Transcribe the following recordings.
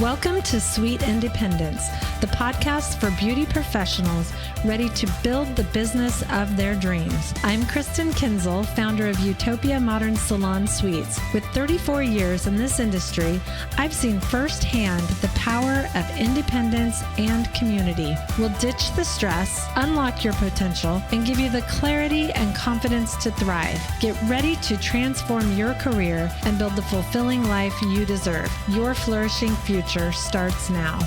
Welcome to Sweet Independence, the podcast for beauty professionals ready to build the business of their dreams. I'm Kristen Kinzel, founder of Utopia Modern Salon Suites. With 34 years in this industry, I've seen firsthand the power of independence and community. We'll ditch the stress, unlock your potential, and give you the clarity and confidence to thrive. Get ready to transform your career and build the fulfilling life you deserve. Your flourishing future starts now.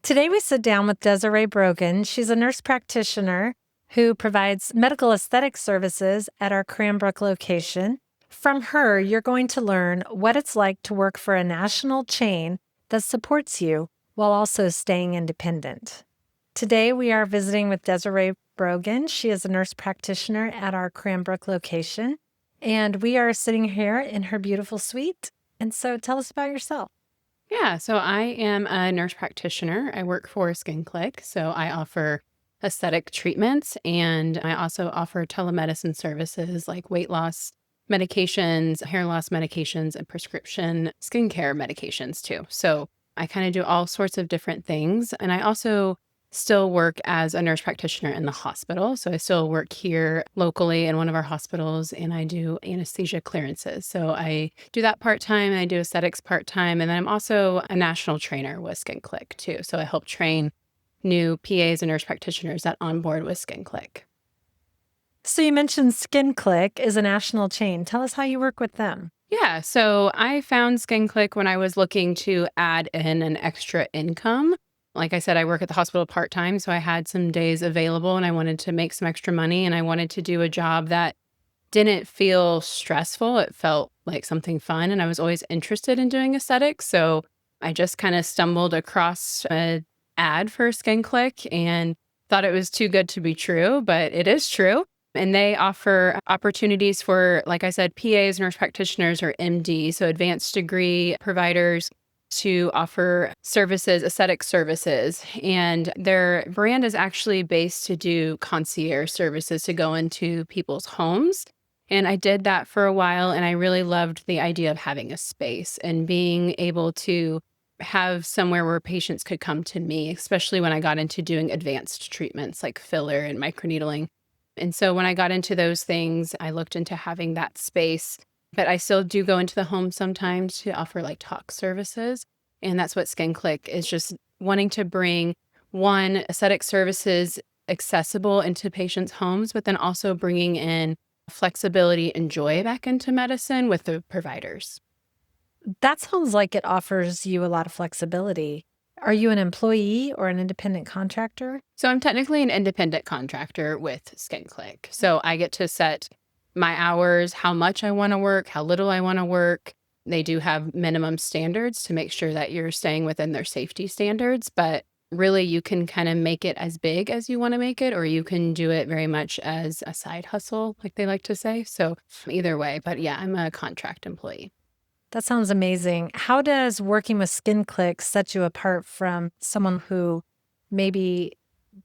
Today we sit down with Desiree Brogan. She's a nurse practitioner who provides medical aesthetic services at our Cranbrook location. From her, you're going to learn what it's like to work for a national chain that supports you while also staying independent. Today we are visiting with Desiree Brogan. She is a nurse practitioner at our Cranbrook location, and we are sitting here in her beautiful suite. And so tell us about yourself. Yeah, so I am a nurse practitioner. I work for Skin Clique, so I offer aesthetic treatments, and I also offer telemedicine services like weight loss medications, hair loss medications, and prescription skincare medications too. So I kind of do all sorts of different things, and I also still work as a nurse practitioner in the hospital. So I still work here locally in one of our hospitals, and I do anesthesia clearances. So I do that part-time, and I do aesthetics part-time. And then I'm also a national trainer with Skin Clique too. So I help train new PAs and nurse practitioners that onboard with Skin Clique. So you mentioned Skin Clique is a national chain. Tell us how you work with them. Yeah, so I found Skin Clique when I was looking to add in an extra income. Like I said, I work at the hospital part-time, so I had some days available and I wanted to make some extra money, and I wanted to do a job that didn't feel stressful. It felt like something fun, and I was always interested in doing aesthetics. So I just kind of stumbled across an ad for Skin Clique and thought it was too good to be true, but it is true. And they offer opportunities for, like I said, PAs, nurse practitioners, or MD, so advanced degree providers, to offer services, aesthetic services. And their brand is actually based to do concierge services to go into people's homes. And I did that for a while, and I really loved the idea of having a space and being able to have somewhere where patients could come to me, especially when I got into doing advanced treatments like filler and microneedling. And so when I got into those things, I looked into having that space. But I still do go into the home sometimes to offer like talk services. And that's what Skin Clique is, just wanting to bring one, aesthetic services accessible into patients' homes, but then also bringing in flexibility and joy back into medicine with the providers. That sounds like it offers you a lot of flexibility. Are you an employee or an independent contractor? So I'm technically an independent contractor with Skin Clique. So I get to set my hours, how much I want to work, how little I want to work. They do have minimum standards to make sure that you're staying within their safety standards, but really you can kind of make it as big as you want to make it, or you can do it very much as a side hustle, like they like to say. So either way, but yeah, I'm a contract employee. That sounds amazing. How does working with Skin Clique set you apart from someone who maybe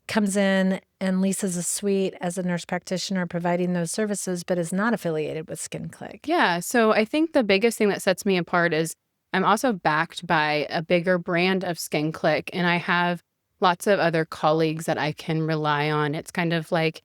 comes in and leases a suite as a nurse practitioner providing those services, but is not affiliated with Skin Clique? Yeah, so I think the biggest thing that sets me apart is I'm also backed by a bigger brand of Skin Clique, and I have lots of other colleagues that I can rely on. It's kind of like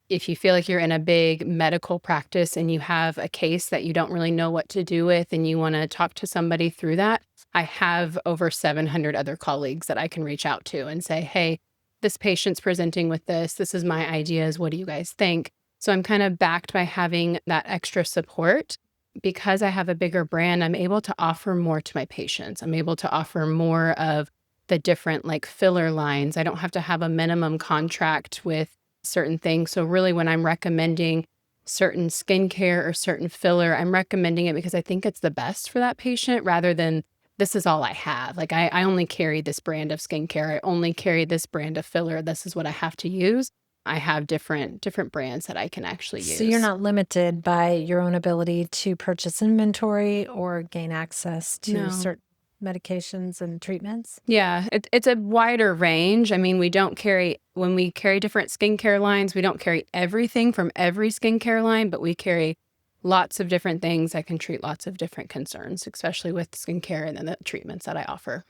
if you feel like you're in a big medical practice and you have a case that you don't really know what to do with and you want to talk to somebody through that, I have over 700 other colleagues that I can reach out to and say, hey, this patient's presenting with this. This is my ideas. What do you guys think? So I'm kind of backed by having that extra support. Because I have a bigger brand, I'm able to offer more to my patients. I'm able to offer more of the different like filler lines. I don't have to have a minimum contract with certain things. So really when I'm recommending certain skincare or certain filler, I'm recommending it because I think it's the best for that patient rather than this is all I have. Like I only carry this brand of skincare. I only carry this brand of filler. This is what I have to use. I have different brands that I can actually use. So you're not limited by your own ability to purchase inventory or gain access to certain medications and treatments? Yeah, it's a wider range. I mean, when we carry different skincare lines, we don't carry everything from every skincare line, but we carry lots of different things. I can treat lots of different concerns, especially with skincare and then the treatments that I offer.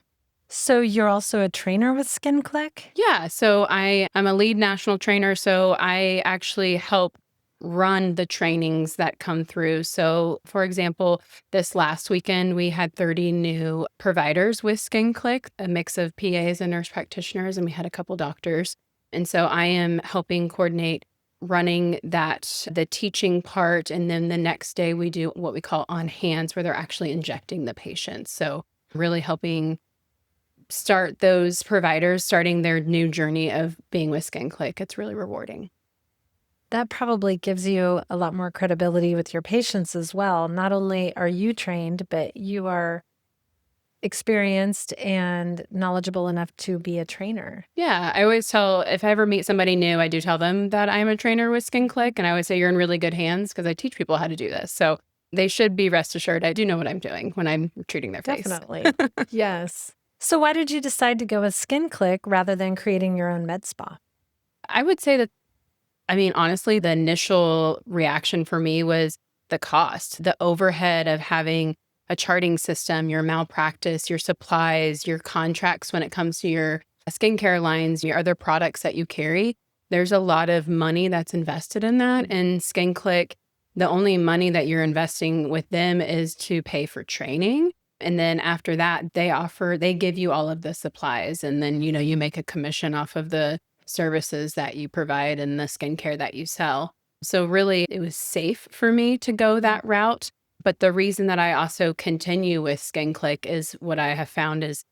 So you're also a trainer with Skin Clique? Yeah, so I'm a lead national trainer, so I actually help run the trainings that come through. So, for example, this last weekend, we had 30 new providers with Skin Clique, a mix of PAs and nurse practitioners, and we had a couple doctors. And so I am helping coordinate running the teaching part. And then the next day, we do what we call on hands, where they're actually injecting the patients. So, really helping start those providers starting their new journey of being with Skin Clique. It's really rewarding. That probably gives you a lot more credibility with your patients as well. Not only are you trained, but you are experienced and knowledgeable enough to be a trainer. Yeah, I always tell, if I ever meet somebody new, I do tell them that I'm a trainer with Skin Clique. And I always say, you're in really good hands, because I teach people how to do this. So they should be rest assured I do know what I'm doing when I'm treating their face. Definitely. Yes. So why did you decide to go with Skin Clique rather than creating your own med spa? I would say that, honestly, the initial reaction for me was the cost, the overhead of having a charting system, your malpractice, your supplies, your contracts when it comes to your skincare lines, your other products that you carry. There's a lot of money that's invested in that. And Skin Clique, the only money that you're investing with them is to pay for training. And then after that, they give you all of the supplies. And then, you make a commission off of the services that you provide and the skincare that you sell. So really, it was safe for me to go that route. But the reason that I also continue with Skin Clique is what I have found is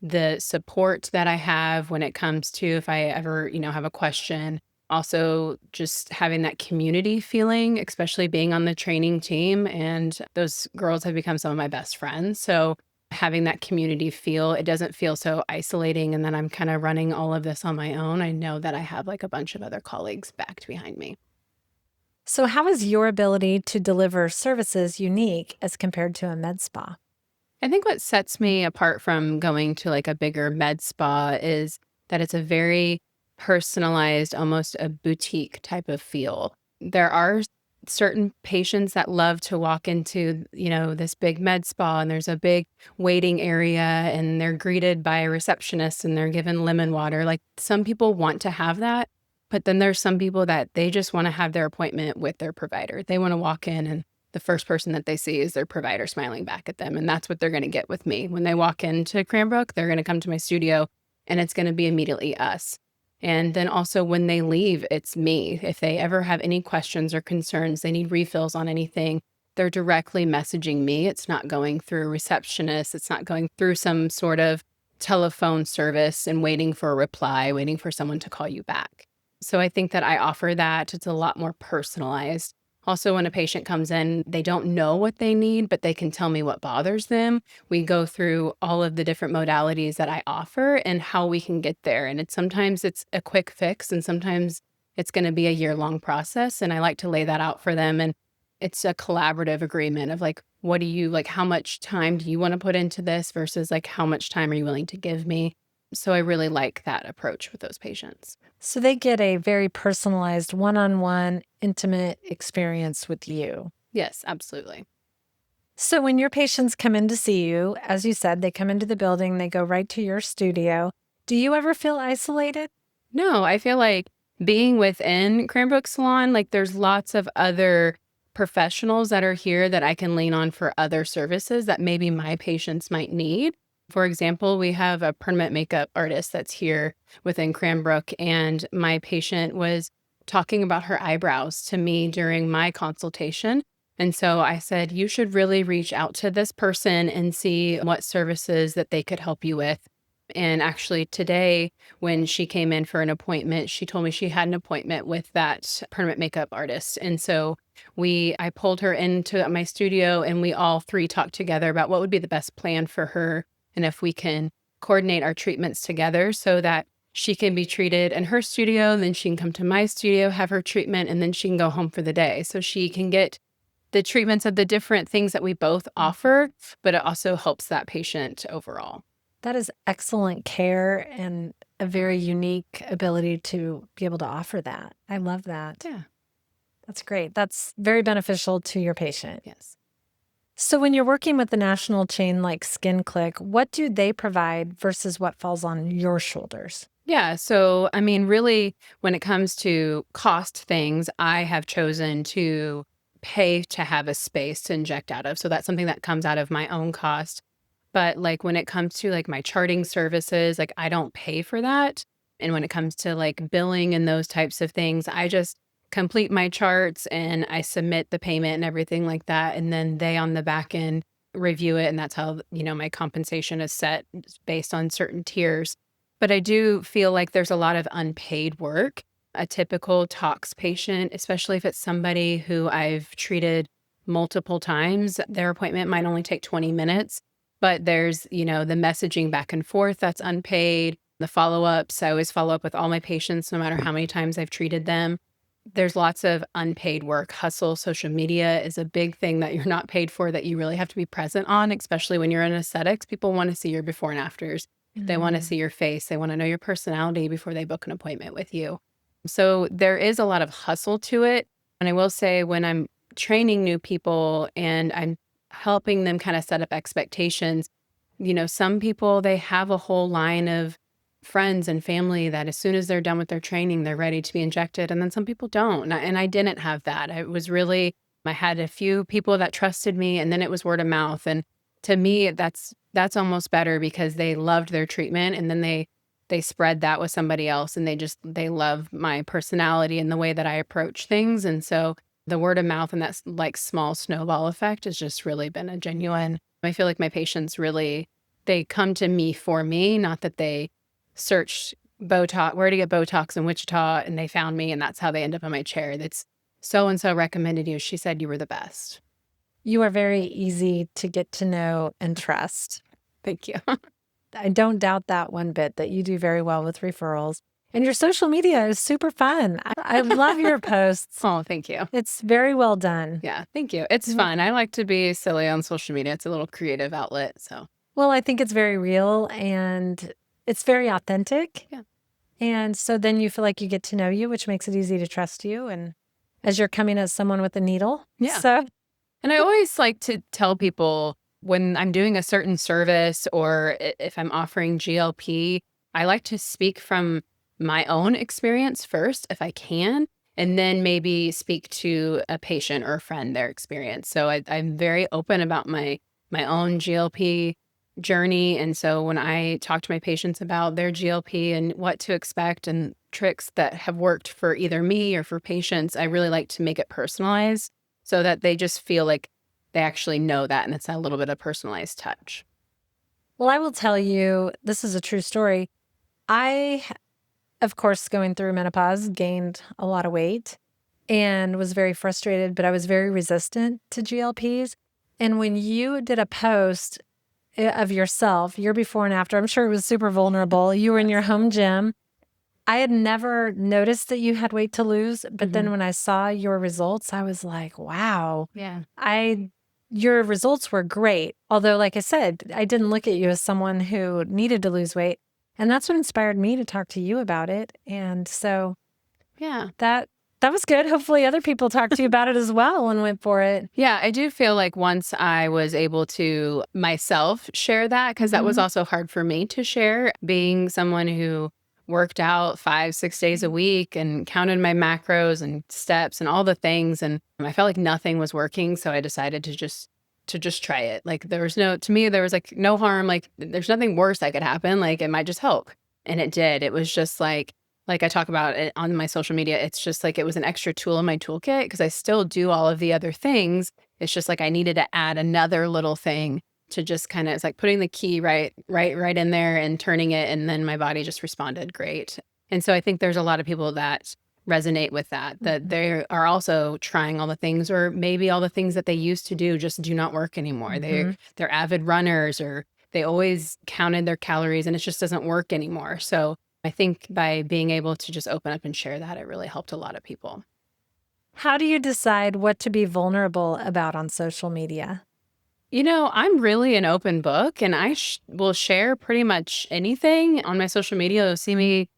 the support that I have when it comes to, if I ever, have a question. Also, just having that community feeling, especially being on the training team. And those girls have become some of my best friends. So having that community feel, it doesn't feel so isolating. And then I'm kind of running all of this on my own. I know that I have like a bunch of other colleagues backed behind me. So how is your ability to deliver services unique as compared to a med spa? I think what sets me apart from going to like a bigger med spa is that it's a very personalized, almost a boutique type of feel. There are certain patients that love to walk into, this big med spa, and there's a big waiting area and they're greeted by a receptionist and they're given lemon water. Like, some people want to have that, but then there's some people that they just want to have their appointment with their provider. They want to walk in and the first person that they see is their provider smiling back at them. And that's what they're going to get with me. When they walk into Cranbrook, they're going to come to my studio and it's going to be immediately us. And then also when they leave, it's me. If they ever have any questions or concerns, they need refills on anything, they're directly messaging me. It's not going through a receptionist. It's not going through some sort of telephone service and waiting for a reply, waiting for someone to call you back. So I think that I offer that. It's a lot more personalized. Also, when a patient comes in, they don't know what they need, but they can tell me what bothers them. We go through all of the different modalities that I offer and how we can get there. And sometimes it's a quick fix, and sometimes it's going to be a year-long process. And I like to lay that out for them. And it's a collaborative agreement of like, how much time do you want to put into this versus like, how much time are you willing to give me? So I really like that approach with those patients. So they get a very personalized, one-on-one, intimate experience with you. Yes, absolutely. So when your patients come in to see you, as you said, they come into the building, they go right to your studio. Do you ever feel isolated? No, I feel like being within Cranbrook Salon, like there's lots of other professionals that are here that I can lean on for other services that maybe my patients might need. For example, we have a permanent makeup artist that's here within Cranbrook, and my patient was talking about her eyebrows to me during my consultation. And so I said, you should really reach out to this person and see what services that they could help you with. And actually today, when she came in for an appointment, she told me she had an appointment with that permanent makeup artist. And so I pulled her into my studio and we all three talked together about what would be the best plan for her and if we can coordinate our treatments together so that she can be treated in her studio, then she can come to my studio, have her treatment, and then she can go home for the day. So she can get the treatments of the different things that we both offer, but it also helps that patient overall. That is excellent care and a very unique ability to be able to offer that. I love that. Yeah. That's great. That's very beneficial to your patient. Yes. So when you're working with the national chain like Skin Clique, what do they provide versus what falls on your shoulders? Yeah. So, I mean, really, when it comes to cost things, I have chosen to pay to have a space to inject out of. So that's something that comes out of my own cost. But like when it comes to like my charting services, like I don't pay for that. And when it comes to like billing and those types of things, I just complete my charts and I submit the payment and everything like that. And then they on the back end review it. And that's how, my compensation is set based on certain tiers. But I do feel like there's a lot of unpaid work. A typical tox patient, especially if it's somebody who I've treated multiple times, their appointment might only take 20 minutes, but there's, the messaging back and forth that's unpaid, the follow-ups. I always follow up with all my patients, no matter how many times I've treated them. There's lots of unpaid work. Hustle, social media is a big thing that you're not paid for that you really have to be present on, especially when you're in aesthetics. People want to see your before and afters. They want to see your face. They want to know your personality before they book an appointment with you. So there is a lot of hustle to it. And I will say when I'm training new people and I'm helping them kind of set up expectations, some people, they have a whole line of friends and family that as soon as they're done with their training, they're ready to be injected. And then some people don't. And I didn't have that. I had a few people that trusted me, and then it was word of mouth. And to me, that's almost better because they loved their treatment, and then they spread that with somebody else, and they love my personality and the way that I approach things. And so the word of mouth and that like small snowball effect has just really been a genuine. I feel like my patients really, they come to me for me, not that they searched Botox, where to get Botox in Wichita, and they found me, and that's how they end up in my chair. That's so and so recommended you. She said you were the best. You are very easy to get to know and trust. Thank you. I don't doubt that one bit, that you do very well with referrals. And your social media is super fun. I love your posts. Oh, thank you. It's very well done. Yeah, thank you. It's fun. I like to be silly on social media. It's a little creative outlet. So, Well, I think it's very real and it's very authentic. Yeah. And so then you feel like you get to know you, which makes it easy to trust you. And as you're coming at someone with a needle. Yeah. So, and I always like to tell people when I'm doing a certain service or if I'm offering GLP, I like to speak from my own experience first, if I can, and then maybe speak to a patient or a friend, their experience. So I'm very open about my own GLP journey. And so when I talk to my patients about their GLP and what to expect and tricks that have worked for either me or for patients, I really like to make it personalized so that they just feel like they actually know that, and it's a little bit of personalized touch. Well, I will tell you, this is a true story. I, of course, going through menopause, gained a lot of weight and was very frustrated, but I was very resistant to GLPs. And when you did a post of yourself, your before and after, I'm sure it was super vulnerable. You were in your home gym. I had never noticed that you had weight to lose, but then when I saw your results, I was like, wow. Yeah. Your results were great. Although, like I said, I didn't look at you as someone who needed to lose weight. And that's what inspired me to talk to you about it. And so Yeah. that was good. Hopefully other people talked to you about it as well and went for it. Yeah, I do feel like once I was able to myself share that, because that was also hard for me to share, being someone who worked out 5-6 days a week and counted my macros and steps and all the things. And I felt like nothing was working. So I decided to just try it. Like there was like no harm. Like there's nothing worse that could happen. Like it might just help. And it did. It was just like I talk about it on my social media. It's just like it was an extra tool in my toolkit because I still do all of the other things. It's just like I needed to add another little thing to just kind of, it's like putting the key right in there and turning it, and then my body just responded great. And so I think there's a lot of people that resonate with that they are also trying all the things, or maybe all the things that they used to do just do not work anymore. They're avid runners, or they always counted their calories and it just doesn't work anymore. So I think by being able to just open up and share that, it really helped a lot of people. How do you decide what to be vulnerable about on social media? I'm really an open book, and I will share pretty much anything on my social media. You'll see me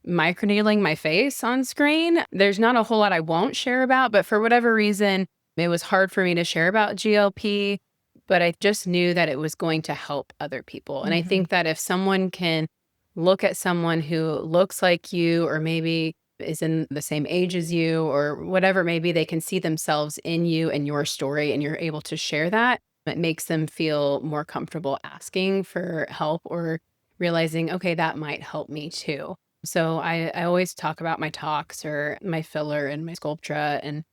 microneedling my face on screen. There's not a whole lot I won't share about, but for whatever reason, it was hard for me to share about GLP, but I just knew that it was going to help other people. And I think that if someone can look at someone who looks like you or maybe is in the same age as you or whatever, maybe they can see themselves in you and your story and you're able to share that. It makes them feel more comfortable asking for help or realizing, okay, that might help me too. So I always talk about my tox or my filler and my Sculptra. And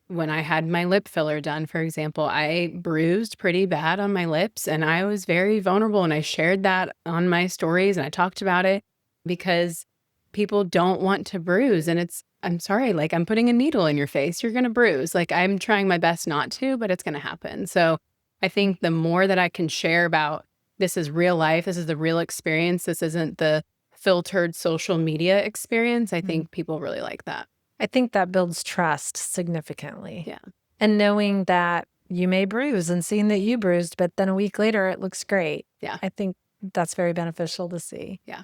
when I had my lip filler done, for example, I bruised pretty bad on my lips and I was very vulnerable. And I shared that on my stories and I talked about it because people don't want to bruise. And I'm sorry, like I'm putting a needle in your face, you're going to bruise. Like I'm trying my best not to, but it's going to happen. So I think the more that I can share about this is real life, this is the real experience, this isn't the filtered social media experience, I think people really like that. I think that builds trust significantly. Yeah. And knowing that you may bruise and seeing that you bruised, but then a week later it looks great. Yeah. I think that's very beneficial to see. Yeah.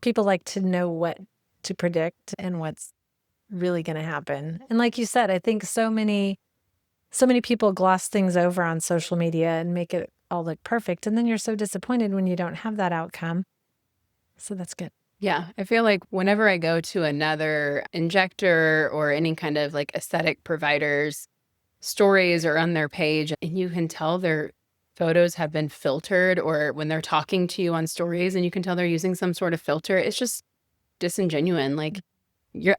People like to know what to predict and what's really going to happen. And like you said, I think so many people gloss things over on social media and make it all look perfect. And then you're so disappointed when you don't have that outcome. So that's good. Yeah. I feel like whenever I go to another injector or any kind of like aesthetic provider's stories or on their page, and you can tell their photos have been filtered, or when they're talking to you on stories and you can tell they're using some sort of filter, it's just disingenuine. Like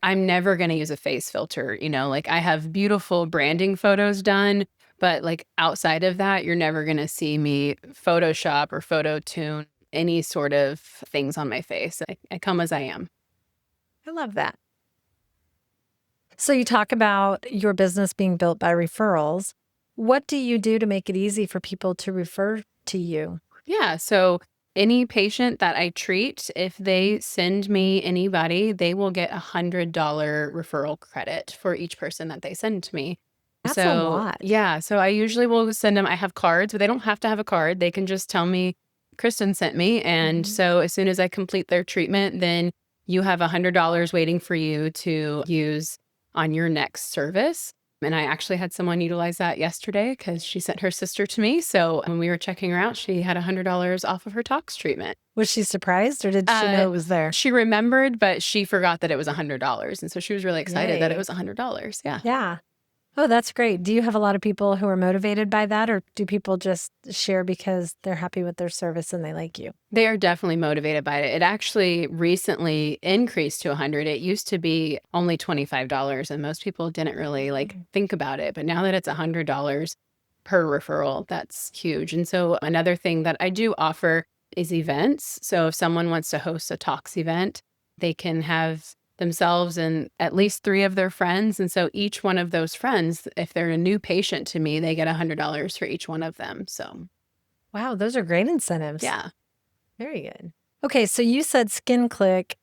I'm never going to use a face filter, like I have beautiful branding photos done, but like outside of that, you're never going to see me Photoshop or photo tune any sort of things on my face. I come as I am. I love that. So you talk about your business being built by referrals. What do you do to make it easy for people to refer to you? Yeah. So any patient that I treat, if they send me anybody, they will get $100 referral credit for each person that they send to me. That's a lot. Yeah. So I usually will send them, I have cards, but they don't have to have a card. They can just tell me, Kristen sent me. And so as soon as I complete their treatment, then you have $100 waiting for you to use on your next service. And I actually had someone utilize that yesterday because she sent her sister to me. So when we were checking her out, she had $100 off of her tox treatment. Was she surprised or did she know it was there? She remembered, but she forgot that it was $100. And so she was really excited that it Yay. was $100. Yeah. Yeah. Oh, that's great. Do you have a lot of people who are motivated by that, or do people just share because they're happy with their service and they like you? They are definitely motivated by it. It actually recently increased to $100. It used to be only $25 and most people didn't really think about it. But now that it's $100 per referral, that's huge. And so another thing that I do offer is events. So if someone wants to host a tox event, they can have themselves and at least 3 of their friends. And so each one of those friends, if they're a new patient to me, they get $100 for each one of them. So, wow, those are great incentives. Yeah. Very good. Okay, so you said Skin Clique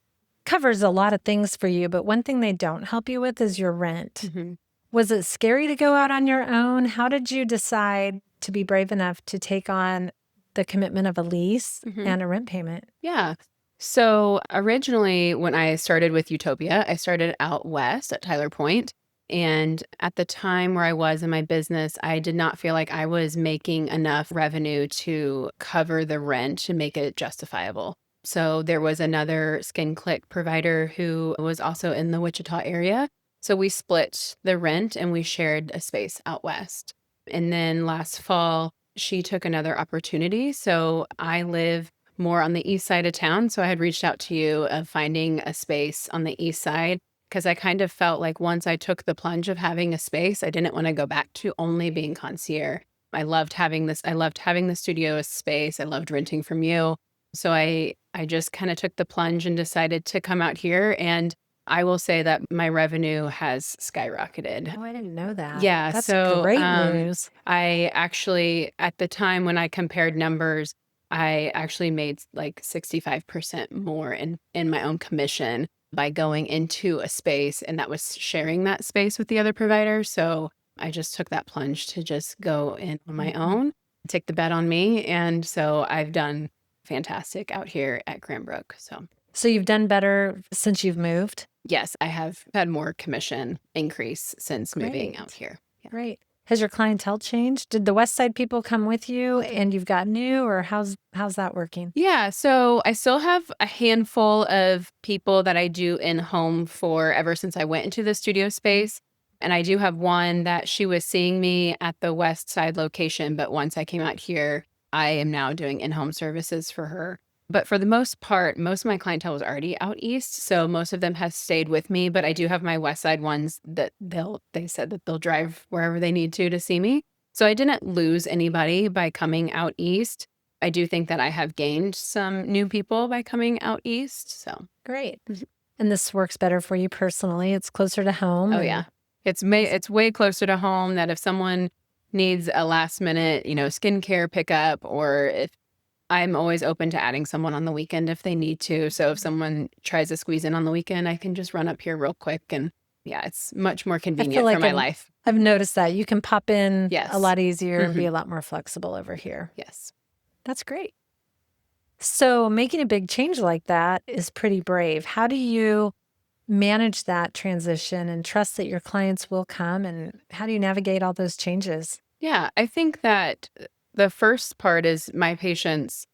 covers a lot of things for you, but one thing they don't help you with is your rent. Was it scary to go out on your own? How did you decide to be brave enough to take on the commitment of a lease and a rent payment? Yeah. So originally when I started with Utopia, I started out west at Tyler Point. And at the time where I was in my business, I did not feel like I was making enough revenue to cover the rent to make it justifiable. So there was another Skin Clique provider who was also in the Wichita area. So we split the rent and we shared a space out west. And then last fall, she took another opportunity. So I live more on the east side of town. So I had reached out to you of finding a space on the east side because I kind of felt like once I took the plunge of having a space, I didn't want to go back to only being concierge. I loved having this. I loved having the studio as space. I loved renting from you. So I just kind of took the plunge and decided to come out here. And I will say that my revenue has skyrocketed. Oh, I didn't know that. Yeah. That's so great news. I actually, at the time when I compared numbers, I actually made like 65% more in my own commission by going into a space, and that was sharing that space with the other provider. So I just took that plunge to just go in on my own, take the bet on me. And so I've done fantastic out here at Cranbrook. So you've done better since you've moved? Yes, I have had more commission increase since moving out here. Yeah. Great. Has your clientele changed? Did the West Side people come with you and you've got new, or how's that working? Yeah, so I still have a handful of people that I do in home for ever since I went into the studio space. And I do have one that she was seeing me at the West Side location, but once I came out here, I am now doing in-home services for her. But for the most part, most of my clientele was already out east, so most of them have stayed with me, but I do have my West Side ones that they said that they'll drive wherever they need to see me. So I didn't lose anybody by coming out east. I do think that I have gained some new people by coming out east. So Great. And this works better for you personally. It's closer to home. oh yeah, it's way closer to home. That if someone needs a last minute, skincare pickup, or if I'm always open to adding someone on the weekend if they need to. So if someone tries to squeeze in on the weekend, I can just run up here real quick. And yeah, it's much more convenient for my life. I've noticed that you can pop in Yes. a lot easier and be a lot more flexible over here. Yes. That's great. So making a big change like that is pretty brave. How do you manage that transition and trust that your clients will come? And how do you navigate all those changes? Yeah, I think that the first part is my patients,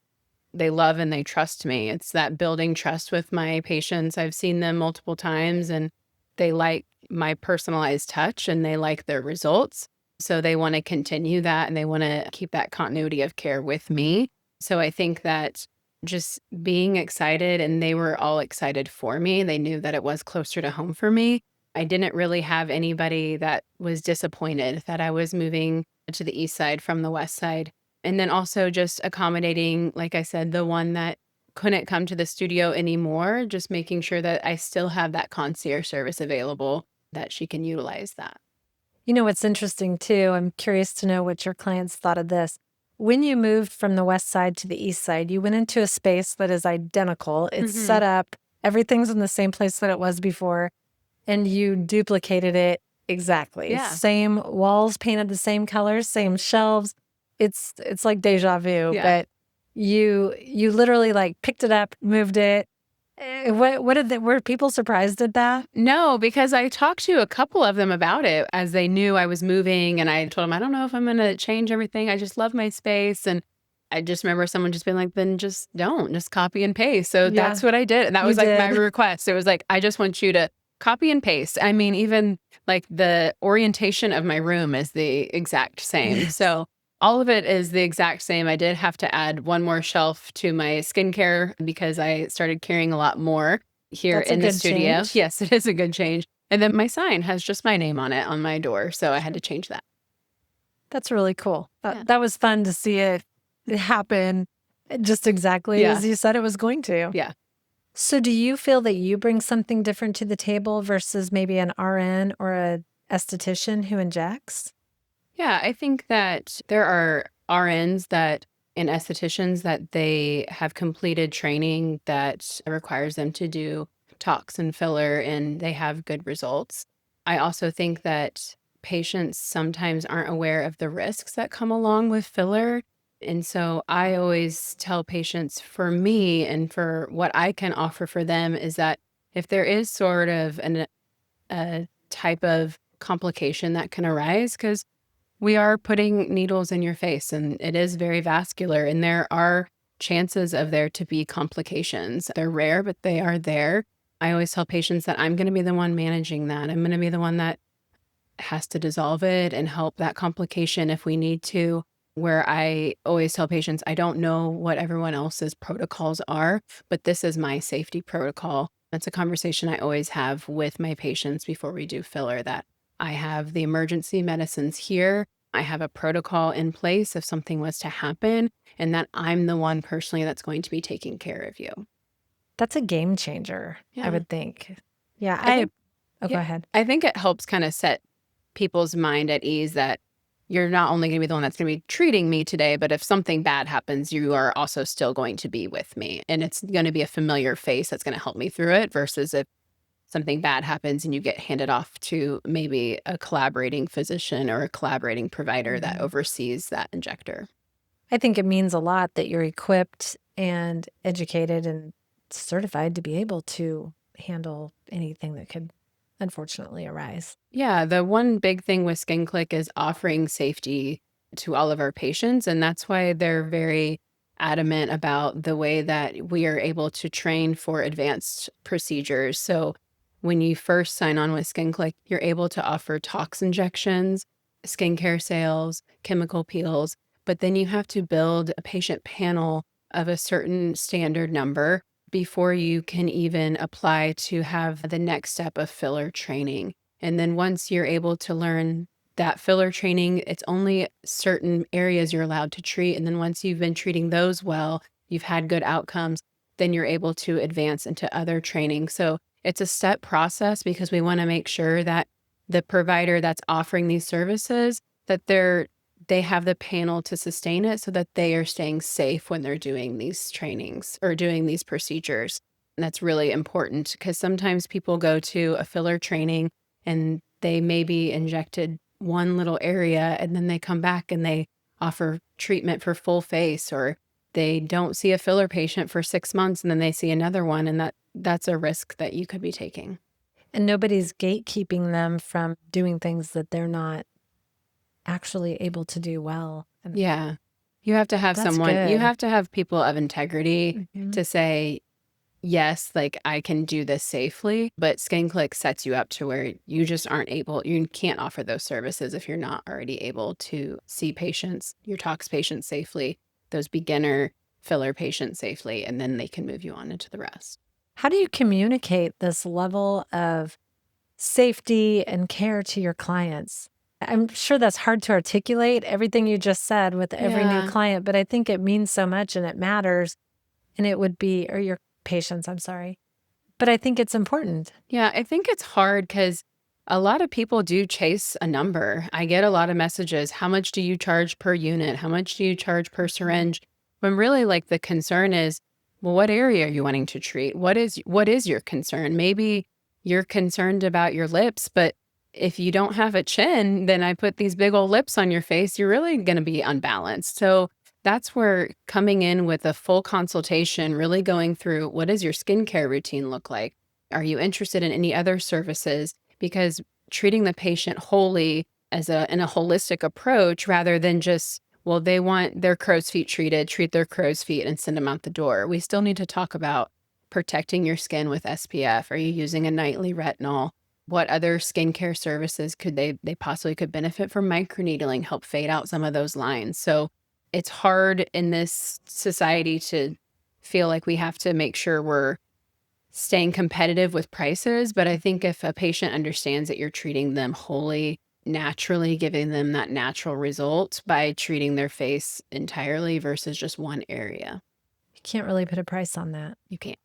they love and they trust me. It's that building trust with my patients. I've seen them multiple times and they like my personalized touch and they like their results. So they want to continue that and they want to keep that continuity of care with me. So I think that just being excited, and they were all excited for me. They knew that it was closer to home for me. I didn't really have anybody that was disappointed that I was moving to the east side from the west side. And then also just accommodating, like I said, the one that couldn't come to the studio anymore, just making sure that I still have that concierge service available, that she can utilize that. You know what's interesting too? I'm curious to know what your clients thought of this. When you moved from the west side to the east side, you went into a space that is identical. It's set up, everything's in the same place that it was before, and you duplicated it exactly. Yeah. Same walls painted the same colors, same shelves. It's like deja vu, Yeah. but you literally like picked it up, moved it. Were people surprised at that? No, because I talked to a couple of them about it as they knew I was moving, and I told them, I don't know if I'm going to change everything. I just love my space. And I just remember someone just being like, then just copy and paste. So that's what I did. And that was like my request. It was like, I just want you to copy and paste. I mean, even like the orientation of my room is the exact same. So all of it is the exact same. I did have to add one more shelf to my skincare because I started carrying a lot more here in the studio. Change. Yes, it is a good change. And then my sign has just my name on it on my door. So I had to change that. That's really cool. That was fun to see it happen just exactly as you said it was going to. Yeah. So do you feel that you bring something different to the table versus maybe an RN or a esthetician who injects? Yeah, I think that there are RNs and estheticians that they have completed training that requires them to do tox and filler, and they have good results. I also think that patients sometimes aren't aware of the risks that come along with filler. And so I always tell patients, for me and for what I can offer for them, is that if there is sort of a type of complication that can arise, because we are putting needles in your face and it is very vascular, and there are chances of there to be complications. They're rare, but they are there. I always tell patients that I'm going to be the one managing that. I'm going to be the one that has to dissolve it and help that complication if we need to. Where I always tell patients, I don't know what everyone else's protocols are, but this is my safety protocol. That's a conversation I always have with my patients before we do filler, that I have the emergency medicines here. I have a protocol in place if something was to happen, and that I'm the one personally that's going to be taking care of you. That's a game changer, I would think. Yeah. Go ahead. I think it helps kind of set people's mind at ease that you're not only going to be the one that's going to be treating me today, but if something bad happens, you are also still going to be with me. And it's going to be a familiar face that's going to help me through it, versus if something bad happens and you get handed off to maybe a collaborating physician or a collaborating provider that oversees that injector. I think it means a lot that you're equipped and educated and certified to be able to handle anything that could unfortunately arise. Yeah, the one big thing with Skin Clique is offering safety to all of our patients. And that's why they're very adamant about the way that we are able to train for advanced procedures. So when you first sign on with Skin Clique, you're able to offer tox injections, skincare sales, chemical peels, but then you have to build a patient panel of a certain standard number before you can even apply to have the next step of filler training. And then once you're able to learn that filler training, it's only certain areas you're allowed to treat. And then once you've been treating those well, you've had good outcomes, then you're able to advance into other training. So it's a step process because we want to make sure that the provider that's offering these services, that they have the panel to sustain it so that they are staying safe when they're doing these trainings or doing these procedures. And that's really important because sometimes people go to a filler training and they may be injected one little area and then they come back and they offer treatment for full face, or they don't see a filler patient for 6 months and then they see another one, and that's a risk that you could be taking. And nobody's gatekeeping them from doing things that they're not actually able to do well. Yeah. You have to have you have to have people of integrity to say, yes, like I can do this safely, but Skin Clique sets you up to where you just you can't offer those services if you're not already able to see patients, your tox patients safely, those beginner filler patients safely, and then they can move you on into the rest. How do you communicate this level of safety and care to your clients? I'm sure that's hard to articulate, everything you just said with every new client, but I think it means so much and it matters. And it would be, or your patients, I'm sorry. But I think it's important. Yeah, I think it's hard because a lot of people do chase a number. I get a lot of messages. How much do you charge per unit? How much do you charge per syringe? When really like the concern is, well, what area are you wanting to treat? What is your concern? Maybe you're concerned about your lips, but if you don't have a chin, then I put these big old lips on your face, you're really going to be unbalanced. So that's where coming in with a full consultation, really going through what does your skincare routine look like? Are you interested in any other services? Because treating the patient wholly in a holistic approach rather than just, well, they want their crow's feet treated, treat their crow's feet and send them out the door. We still need to talk about protecting your skin with SPF. Are you using a nightly retinol? What other skincare services could they possibly could benefit from microneedling, help fade out some of those lines? So it's hard in this society to feel like we have to make sure we're staying competitive with prices. But I think if a patient understands that you're treating them wholly, naturally giving them that natural result by treating their face entirely versus just one area. You can't really put a price on that. You can't.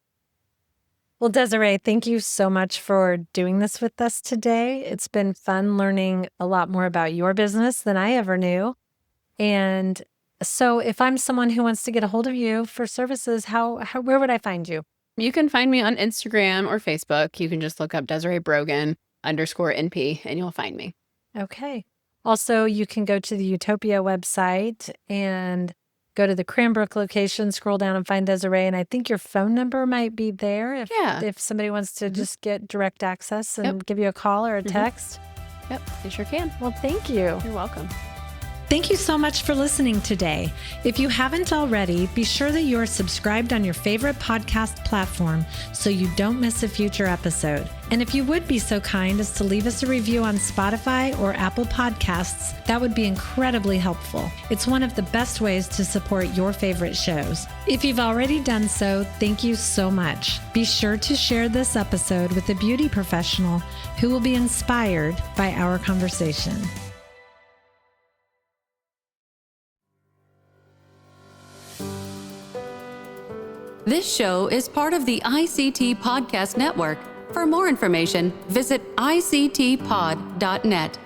Well, Desiree, thank you so much for doing this with us today. It's been fun learning a lot more about your business than I ever knew. And so if I'm someone who wants to get a hold of you for services, where would I find you? You can find me on Instagram or Facebook. You can just look up Desiree Brogan _NP and you'll find me. Okay. Also, you can go to the Utopia website and go to the Cranbrook location, scroll down and find Desiree. And I think your phone number might be there if somebody wants to just get direct access and give you a call or a text. Yep, they sure can. Well, thank you. You're welcome. Thank you so much for listening today. If you haven't already, be sure that you are subscribed on your favorite podcast platform so you don't miss a future episode. And if you would be so kind as to leave us a review on Spotify or Apple Podcasts, that would be incredibly helpful. It's one of the best ways to support your favorite shows. If you've already done so, thank you so much. Be sure to share this episode with a beauty professional who will be inspired by our conversation. This show is part of the ICT Podcast Network. For more information, visit ictpod.net.